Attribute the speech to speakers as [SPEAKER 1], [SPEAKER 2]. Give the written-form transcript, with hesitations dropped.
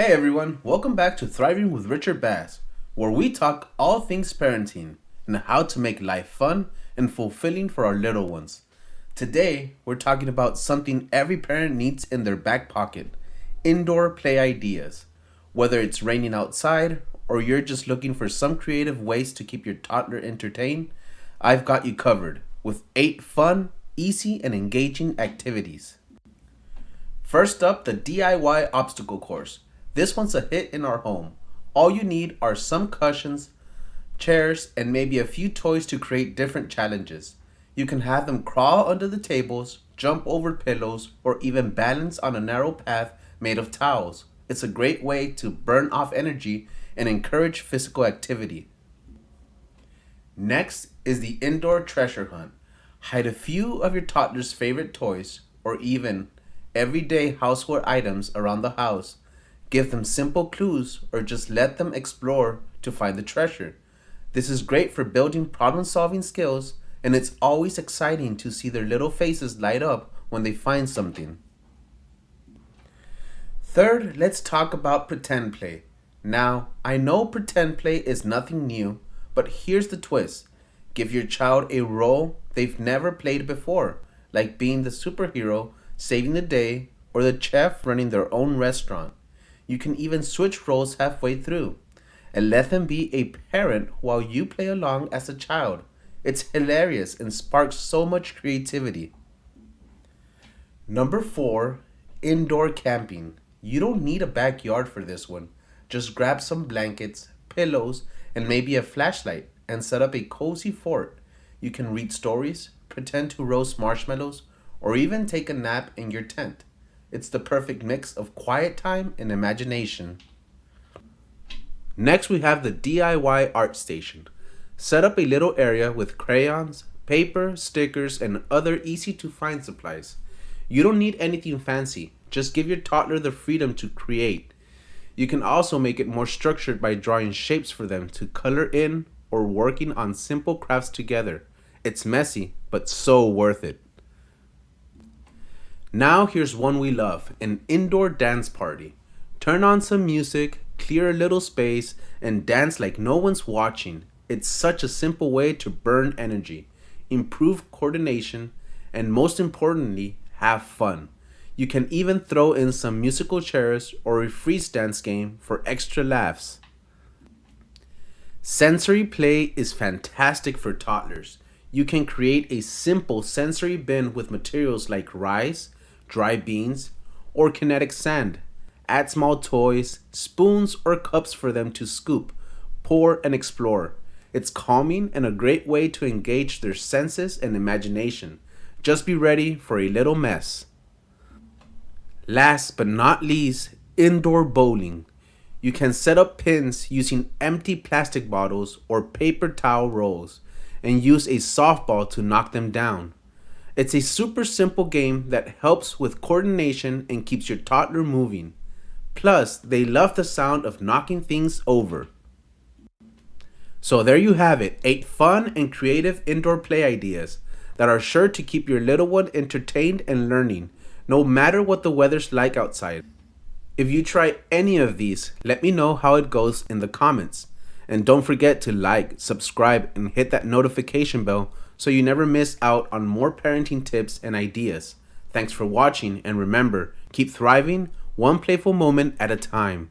[SPEAKER 1] Hey everyone, welcome back to Thriving with Richard Bass, where we talk all things parenting and how to make life fun and fulfilling for our little ones. Today, we're talking about something every parent needs in their back pocket: indoor play ideas. Whether it's raining outside or you're just looking for some creative ways to keep your toddler entertained, I've got you covered with 8 fun, easy, and engaging activities. First up, the DIY obstacle course. This one's a hit in our home. All you need are some cushions, chairs, and maybe a few toys to create different challenges. You can have them crawl under the tables, jump over pillows, or even balance on a narrow path made of towels. It's a great way to burn off energy and encourage physical activity. Next is the indoor treasure hunt. Hide a few of your toddler's favorite toys or even everyday household items around the house. Give them simple clues or just let them explore to find the treasure. This is great for building problem solving skills, and it's always exciting to see their little faces light up when they find something. Third, let's talk about pretend play. Now, I know pretend play is nothing new, but here's the twist. Give your child a role they've never played before, like being the superhero saving the day or the chef running their own restaurant. You can even switch roles halfway through and let them be a parent while you play along as a child. It's hilarious and sparks so much creativity. Number 4, indoor camping. You don't need a backyard for this one. Just grab some blankets, pillows, and maybe a flashlight and set up a cozy fort. You can read stories, pretend to roast marshmallows, or even take a nap in your tent. It's the perfect mix of quiet time and imagination. Next, we have the DIY art station. Set up a little area with crayons, paper, stickers, and other easy to find supplies. You don't need anything fancy, just give your toddler the freedom to create. You can also make it more structured by drawing shapes for them to color in or working on simple crafts together. It's messy, but so worth it. Now here's one we love, an indoor dance party. Turn on some music, clear a little space, and dance like no one's watching. It's such a simple way to burn energy, improve coordination, and most importantly, have fun. You can even throw in some musical chairs or a freeze dance game for extra laughs. Sensory play is fantastic for toddlers. You can create a simple sensory bin with materials like rice, dry beans, or kinetic sand. Add small toys, spoons, or cups for them to scoop, pour, and explore. It's calming and a great way to engage their senses and imagination. Just be ready for a little mess. Last but not least, indoor bowling. You can set up pins using empty plastic bottles or paper towel rolls and use a softball to knock them down. It's a super simple game that helps with coordination and keeps your toddler moving. Plus, they love the sound of knocking things over. So there you have it, 8 fun and creative indoor play ideas that are sure to keep your little one entertained and learning, no matter what the weather's like outside. If you try any of these, let me know how it goes in the comments. And don't forget to like, subscribe, and hit that notification bell so you never miss out on more parenting tips and ideas. Thanks for watching, and remember, keep thriving one playful moment at a time.